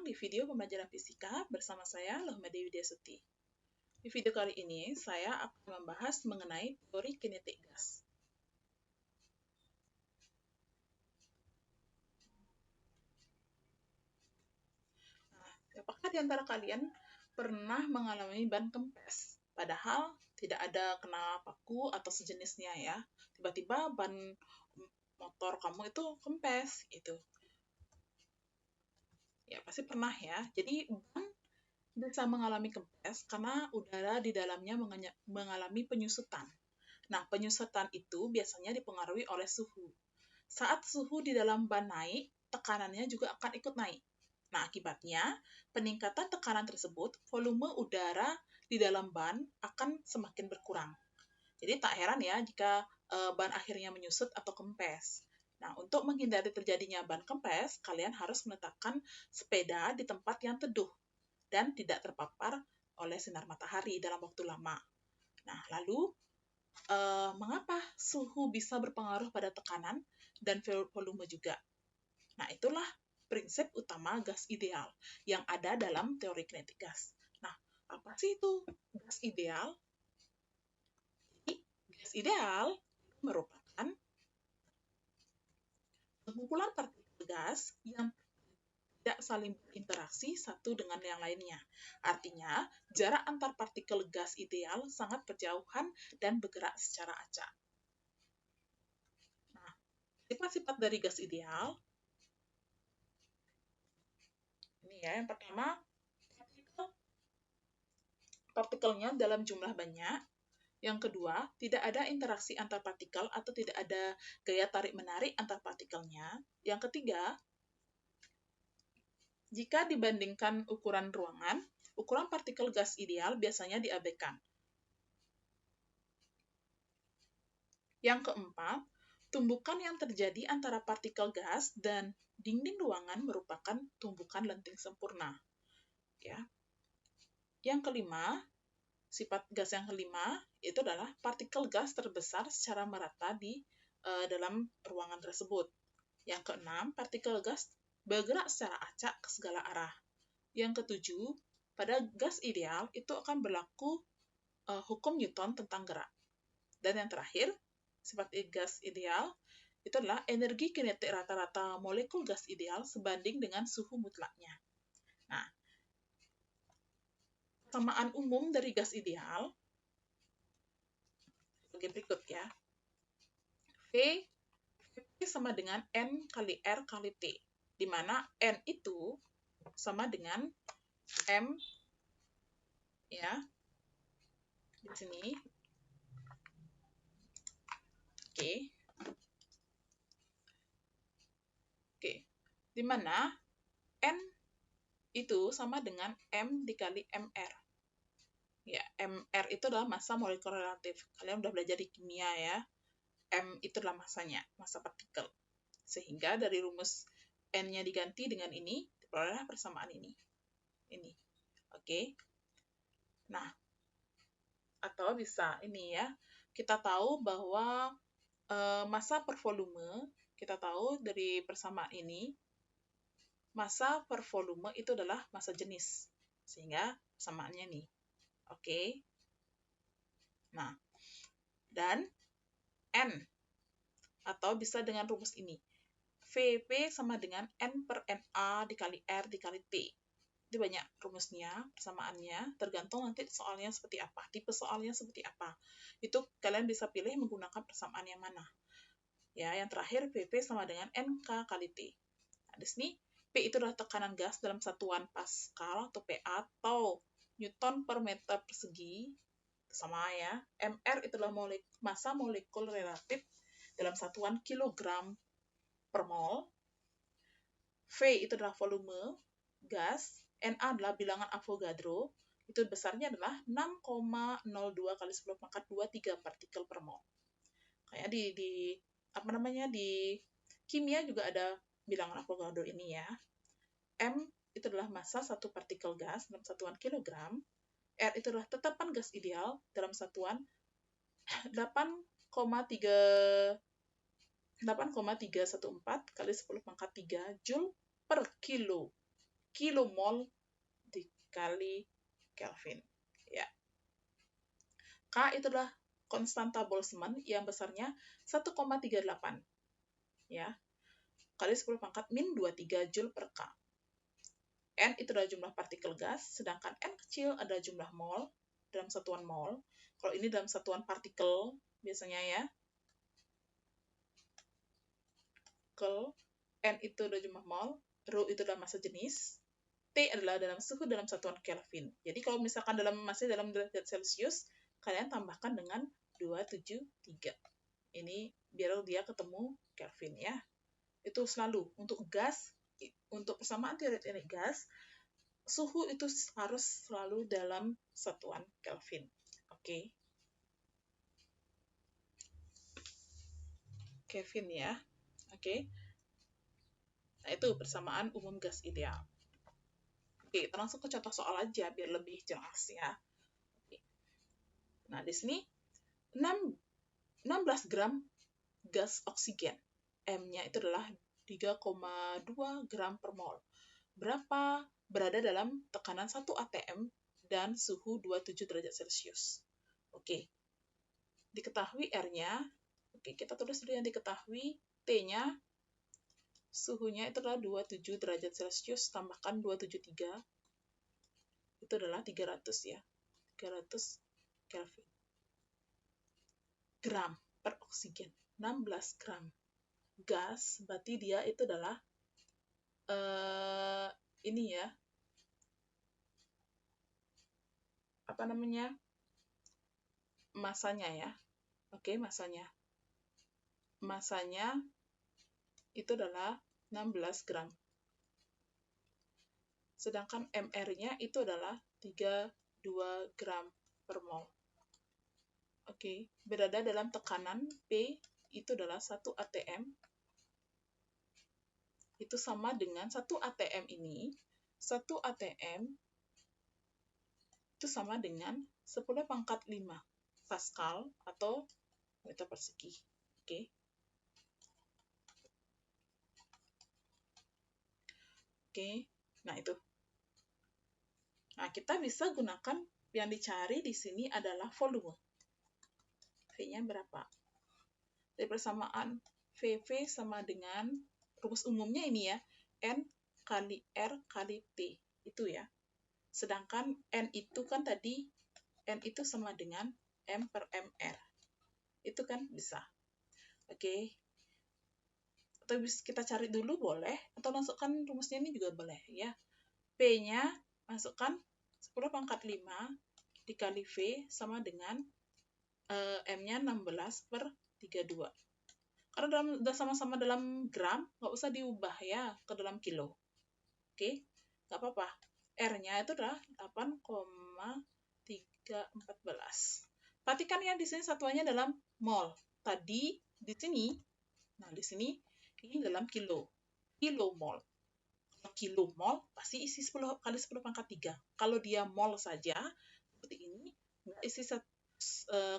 di video pembelajaran fisika bersama saya, Lohmade Widyasuti. Di video kali ini, saya akan membahas mengenai teori kinetik gas. Nah, apakah di antara kalian pernah mengalami ban kempes? Padahal tidak ada kena paku atau sejenisnya ya. Tiba-tiba ban motor kamu itu kempes gitu. Ya, pasti pernah ya. Jadi, ban bisa mengalami kempes karena udara di dalamnya mengalami penyusutan. Nah, penyusutan itu biasanya dipengaruhi oleh suhu. Saat suhu di dalam ban naik, tekanannya juga akan ikut naik. Nah, akibatnya, peningkatan tekanan tersebut, volume udara di dalam ban akan semakin berkurang. Jadi, tak heran ya jika ban akhirnya menyusut atau kempes. Nah, untuk menghindari terjadinya ban kempes, kalian harus meletakkan sepeda di tempat yang teduh dan tidak terpapar oleh sinar matahari dalam waktu lama. Nah, lalu mengapa suhu bisa berpengaruh pada tekanan dan volume juga? Nah, itulah prinsip utama gas ideal yang ada dalam teori kinetik gas. Nah, apa sih itu gas ideal? Jadi, gas ideal merupakan pengumpulan partikel gas yang tidak saling berinteraksi satu dengan yang lainnya. Artinya, jarak antar partikel gas ideal sangat berjauhan dan bergerak secara acak. Nah, sifat-sifat dari gas ideal, ini ya, yang pertama, partikelnya dalam jumlah banyak. Yang kedua, tidak ada interaksi antar partikel atau tidak ada gaya tarik-menarik antar partikelnya. Yang ketiga, jika dibandingkan ukuran ruangan, ukuran partikel gas ideal biasanya diabaikan. Yang keempat, tumbukan yang terjadi antara partikel gas dan dinding ruangan merupakan tumbukan lenting sempurna. Ya. Yang kelima, sifat gas yang kelima itu adalah partikel gas terbesar secara merata di dalam ruangan tersebut. Yang keenam, partikel gas bergerak secara acak ke segala arah. Yang ketujuh, pada gas ideal itu akan berlaku hukum Newton tentang gerak. Dan yang terakhir, sifat gas ideal itu adalah energi kinetik rata-rata molekul gas ideal sebanding dengan suhu mutlaknya. Nah, persamaan umum dari gas ideal sebagai berikut ya. V sama dengan N kali R kali T, di mana N itu sama dengan M ya, di sini. Oke. Di mana N itu sama dengan M dikali MR. Ya, MR itu adalah massa molekul relatif. Kalian udah belajar di kimia ya. M itu adalah massanya, massa partikel. Sehingga dari rumus N-nya diganti dengan ini, diperolehlah persamaan ini. Ini. Oke. Nah, atau bisa ini ya, kita tahu bahwa massa per volume, kita tahu dari persamaan ini, massa per volume itu adalah massa jenis. Sehingga persamaannya nih. Oke. Nah, dan N, atau bisa dengan rumus ini. VP sama dengan N per NA dikali R dikali T. Itu banyak rumusnya, persamaannya, tergantung nanti soalnya seperti apa, tipe soalnya seperti apa. Itu kalian bisa pilih menggunakan persamaan yang mana. Ya, yang terakhir, VP sama dengan NK kali T. Nah, di sini, P itu adalah tekanan gas dalam satuan Pascal atau PA atau Newton per meter persegi, sama ya. MR itu adalah massa molekul relatif dalam satuan kilogram per mol. V itu adalah volume gas, Na adalah bilangan Avogadro, itu besarnya adalah 6,02 kali 10 pangkat 23 partikel per mol. Kayak di kimia juga ada bilangan Avogadro ini ya. M itu adalah massa satu partikel gas dalam satuan kilogram. R itu adalah tetapan gas ideal dalam satuan 8,314 kali 10 pangkat 3 Joule per kilo kilomol dikali Kelvin. Ya. K itu adalah konstanta Boltzmann yang besarnya 1,38. Ya. Kali 10 pangkat min 23 Joule per K. N itu adalah jumlah partikel gas, sedangkan N kecil adalah jumlah mol dalam satuan mol. Kalau ini dalam satuan partikel biasanya ya. N itu adalah jumlah mol, rho itu adalah massa jenis, T adalah dalam suhu dalam satuan Kelvin. Jadi kalau misalkan masih dalam derajat Celcius, kalian tambahkan dengan 273. Ini biar dia ketemu Kelvin ya. Itu selalu untuk gas, untuk persamaan teoretik gas, suhu itu harus selalu dalam satuan Kelvin. Oke. Kelvin ya. Oke. Nah, itu persamaan umum gas ideal. Oke, kita langsung ke contoh soal aja biar lebih jelas ya. Oke. Nah, di sini 16 gram gas oksigen. M-nya itu adalah 3,2 gram per mol. Berada dalam tekanan 1 atm dan suhu 27 derajat Celcius. Oke. Diketahui R-nya. Oke, kita tulis dulu yang diketahui. T-nya, suhunya itu adalah 27 derajat Celcius, tambahkan 273. Itu adalah 300 ya. 300 Kelvin. Gram per oksigen. 16 gram. Gas, berarti dia itu adalah ini ya, apa namanya, masanya ya. Oke, masanya itu adalah 16 gram, sedangkan MR-nya itu adalah 32 gram per mol. Oke, berada dalam tekanan P itu adalah 1 atm, itu sama dengan 1 atm ini, 1 atm itu sama dengan 10 pangkat 5 Pascal atau meter persegi. Oke. Oke, nah itu. Nah, kita bisa gunakan yang dicari di sini adalah volume. V-nya berapa? Dari persamaan VV sama dengan, rumus umumnya ini ya, N kali R kali T. Itu ya. Sedangkan N itu kan tadi, N itu sama dengan M per MR. Itu kan bisa. Oke. Atau kita cari dulu boleh, atau masukkan rumusnya ini juga boleh ya. P-nya masukkan 10 pangkat 5 dikali V sama dengan M-nya 16 per 32. Karena udah sama-sama dalam gram, nggak usah diubah ya ke dalam kilo. Oke, nggak apa-apa. R-nya itu adalah 8,314. Perhatikan ya di sini satuannya dalam mol. Tadi di sini, nah di sini ini dalam kilo. Kilomol. Kilomol pasti isi 10 kali 10 pangkat 3. Kalau dia mol saja seperti ini, nggak isi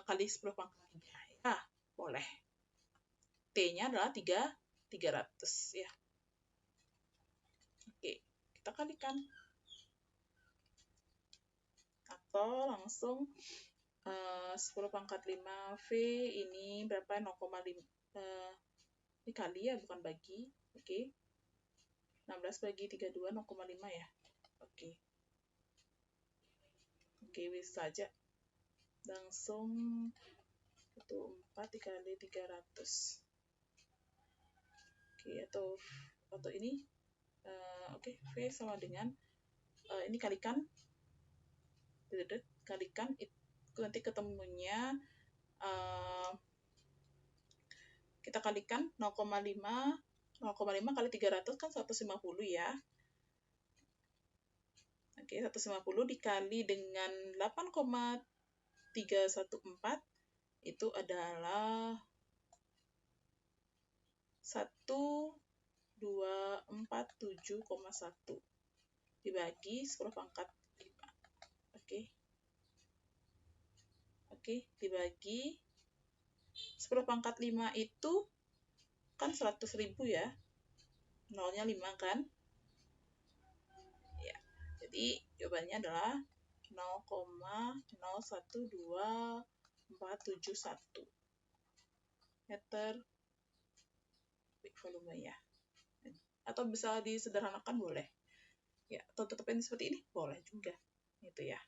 kali 10 pangkat 3 ya, boleh. T-nya adalah 300 ya. Oke, kita kalikan. Atau langsung 10 pangkat 5 V ini berapa? 0,5 dikali ya, bukan bagi. Oke. 16 bagi 32, 0,5 ya. Oke. Oke, bisa aja. Langsung itu 4 dikali 300. Oke, atau ini. Oke, V sama dengan ini kalikan. Kalikan itu nanti ketemunya kita kalikan 0,5 kali 300 kan 150 ya. Oke, 150 dikali dengan 8,314 itu adalah 1247,1 dibagi 10 pangkat 5. Oke, dibagi 10 pangkat 5 itu kan 100.000 ya. Nolnya 5 kan. Jadi jawabannya adalah 0,012471 meter kubik volumenya. Atau bisa disederhanakan boleh. Ya, atau tetapin seperti ini boleh juga. Gitu ya.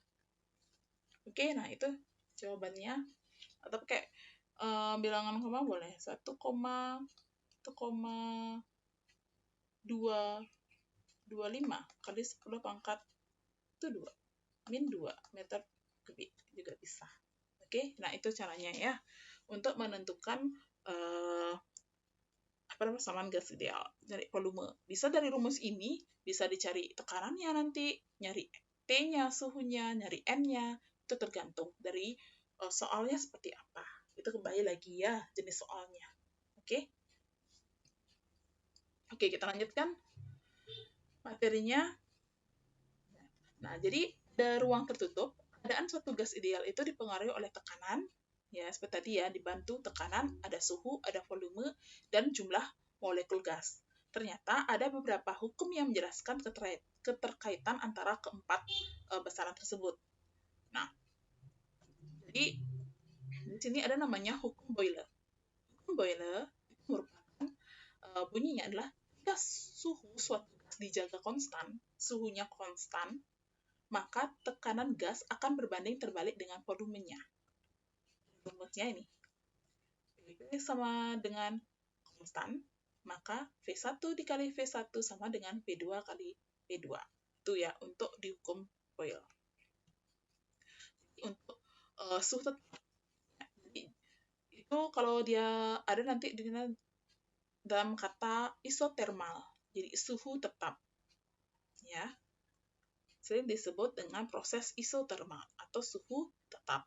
Oke, nah itu jawabannya. Atau pakai bilangan koma boleh. 1,225 kali 10 pangkat itu 2. Min 2 meter kubik juga bisa. Oke, nah itu caranya ya. Untuk menentukan persamaan gas ideal dari volume. Bisa dari rumus ini, bisa dicari tekanannya nanti, nyari T-nya, suhunya, nyari N-nya, itu tergantung dari soalnya seperti apa. Itu kembali lagi ya, jenis soalnya. Oke? Oke, kita lanjutkan materinya. Nah, jadi dari ruang tertutup, keadaan suatu gas ideal itu dipengaruhi oleh tekanan, ya seperti tadi ya, dibantu tekanan, ada suhu, ada volume, dan jumlah molekul gas. Ternyata ada beberapa hukum yang menjelaskan keterkaitan antara keempat besaran tersebut. Nah, jadi di sini ada namanya hukum Boyle. Hukum Boyle merupakan bunyinya adalah jika suhu suatu gas dijaga konstan, suhunya konstan, maka tekanan gas akan berbanding terbalik dengan volumenya. Rumusnya ini. V sama dengan konstan, maka V1 dikali V1 sama dengan V2 kali V2. Itu ya, untuk dihukum Boyle. Untuk suhu tetap, itu kalau dia ada nanti dalam kata isotermal, jadi suhu tetap. Ya, sering disebut dengan proses isotermal atau suhu tetap.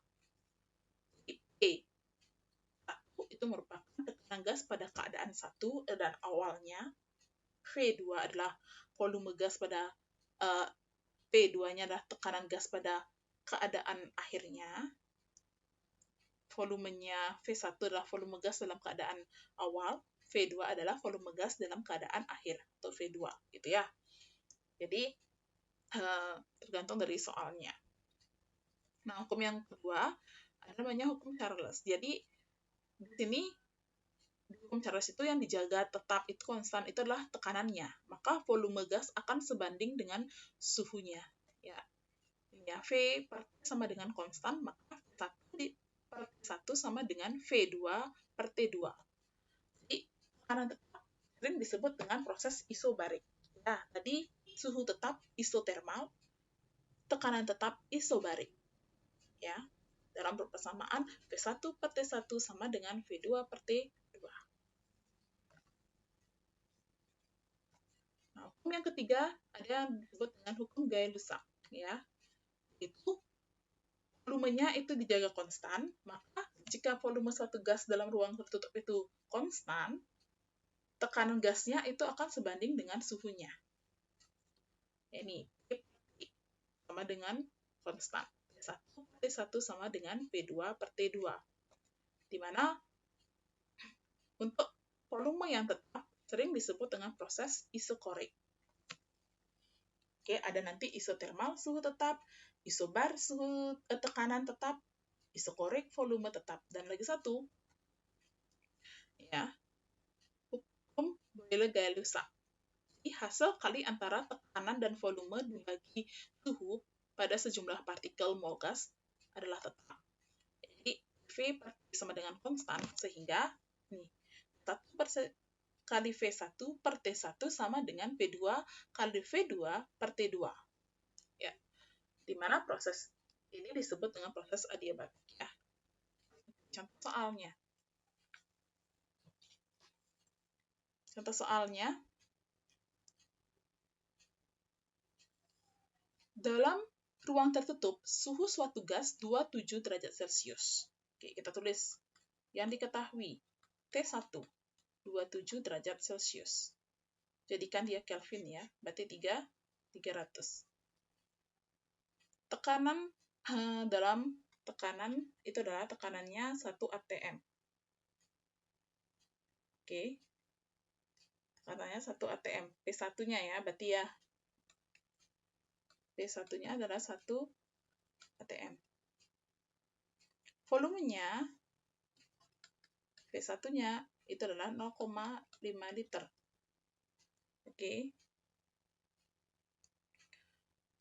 E itu merupakan tekanan gas pada keadaan 1 dan awalnya. V2 adalah volume gas pada V2-nya adalah tekanan gas pada keadaan akhirnya. Volumenya V1 adalah volume gas dalam keadaan awal, V2 adalah volume gas dalam keadaan akhir atau V2 gitu ya. Jadi tergantung dari soalnya. Nah, hukum yang kedua ada namanya hukum Charles. Jadi di sini hukum Charles itu yang dijaga tetap itu konstan itu adalah tekanannya. Maka volume gas akan sebanding dengan suhunya. Ya, V per T sama dengan konstan, maka V1 per T1 sama dengan V2 per T2. Jadi tekanan tetap sering disebut dengan proses isobarik. Ya, tadi suhu tetap isotermal, tekanan tetap isobarik. Ya, dalam persamaan V1 per T1 sama dengan V2 per T2. Nah, hukum yang ketiga ada yang disebut dengan hukum Gay-Lussac, ya. Itu volumenya itu dijaga konstan, maka jika volume suatu gas dalam ruang tertutup itu konstan, tekanan gasnya itu akan sebanding dengan suhunya. Ini sama dengan konstan. T1 per T1 sama dengan V2 per T2. Di mana untuk volume yang tetap sering disebut dengan proses isokorik. Oke, ada nanti isotermal suhu tetap, isobar suhu tekanan tetap, isokorik volume tetap, dan lagi satu ya hukum Boyle-Gay-Lussac. Hasil kali antara tekanan dan volume dibagi suhu pada sejumlah partikel mol gas adalah tetap. Jadi V per T sama dengan konstan, sehingga nih 1 kali V1 per T1 sama dengan V2 kali V2 per T2. Ya, di mana proses ini disebut dengan proses adiabatik ya. Contoh soalnya. Contoh soalnya, dalam ruang tertutup, suhu suatu gas 27 derajat Celcius. Oke, kita tulis yang diketahui. T1, 27 derajat Celcius. Jadikan dia Kelvin ya, berarti 300. Tekanan dalam tekanan itu adalah tekanannya 1 atm. Oke. Tekanannya 1 atm. P1-nya ya, berarti ya V1-nya adalah 1 atm. Volumenya V1-nya itu adalah 0,5 liter. Oke.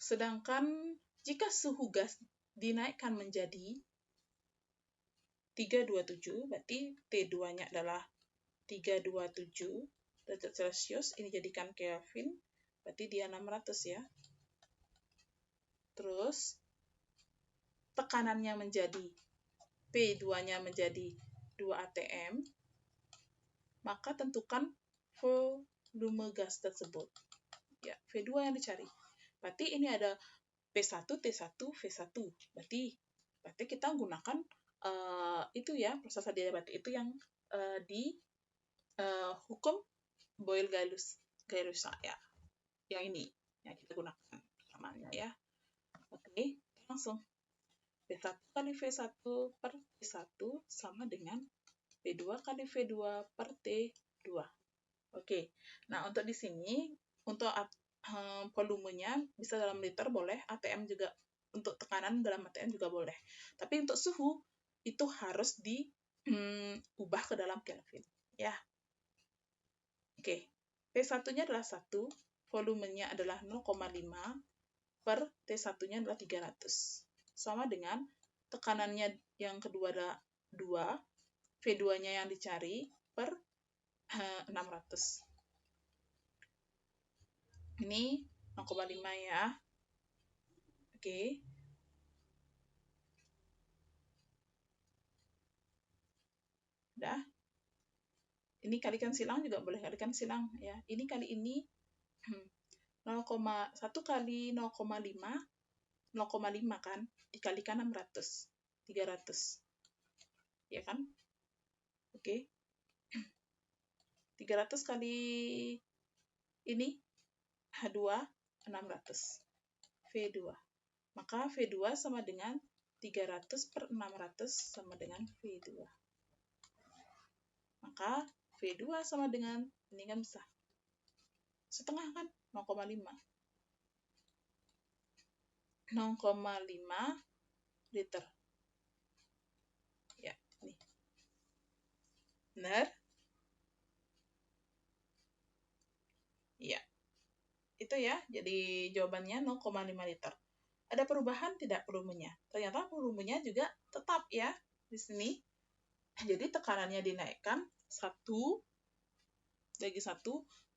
Sedangkan jika suhu gas dinaikkan menjadi 327, berarti T2-nya adalah 327 derajat Celcius, ini jadikan Kelvin, berarti dia 600 ya. Terus, tekanannya menjadi, P2-nya menjadi 2 atm, maka tentukan volume gas tersebut. Ya, V2 yang dicari. Berarti ini ada P1, T1, V1. Berarti kita gunakan itu ya, proses adiabatik itu yang di hukum Boyle-Gay-Lussac ya. Yang ini yang kita gunakan namanya ya. Oke, langsung. V1 kali V1 per T1 sama dengan V2 kali V2 per T2. Oke, nah untuk di sini, untuk volumenya bisa dalam liter boleh, ATM juga, untuk tekanan dalam ATM juga boleh. Tapi untuk suhu, itu harus diubah ke dalam Kelvin. Ya. Oke, P1-nya adalah 1, volumenya adalah 0,5, per T1-nya adalah 300. Sama dengan tekanannya yang kedua adalah 2, V2-nya yang dicari per 600. Ini 0,5 ya. Oke. Udah. Ini kalikan silang juga boleh kalikan silang ya. Ini kali ini 1 kali 0,5 kan dikalikan 600, 300. Ya kan? Oke. 300 kali ini H2 600 V2. Maka V2 sama dengan 300 per 600 sama dengan V2. Maka V2 sama dengan, ini kan bisa setengah kan, 0,5. 0,5 liter. Ya, ini. Benar? Iya. Itu ya, jadi jawabannya 0,5 liter. Ada perubahan tidak volumenya? Ternyata volumenya juga tetap ya di sini. Jadi tekanannya dinaikkan 1,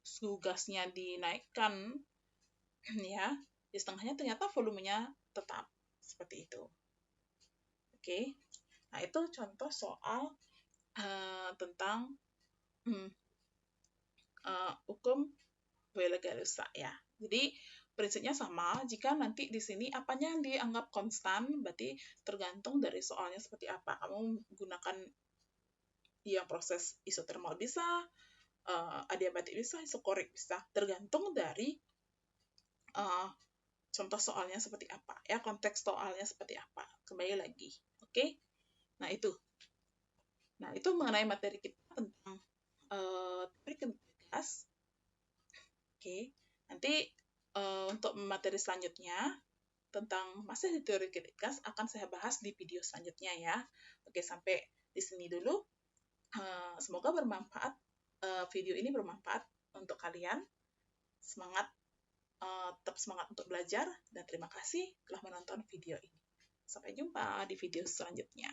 suhu gasnya dinaikkan ya, di setengahnya ternyata volumenya tetap seperti itu. Oke. Nah, itu contoh soal tentang hukum Boyle-Gay-Lussac ya. Jadi prinsipnya sama, jika nanti di sini apanya yang dianggap konstan, berarti tergantung dari soalnya seperti apa. Kamu gunakan yang proses isotermal bisa, adiabatik bisa, isokorik bisa, tergantung dari contoh soalnya seperti apa, ya, konteks soalnya seperti apa. Kembali lagi, oke? Nah, itu mengenai materi kita tentang teori kinetik gas. Oke, nanti untuk materi selanjutnya tentang masih di teori kinetik gas akan saya bahas di video selanjutnya ya. Oke, sampai di sini dulu. Semoga bermanfaat. Video ini bermanfaat untuk kalian. Semangat, tetap semangat untuk belajar, dan terima kasih telah menonton video ini. Sampai jumpa di video selanjutnya.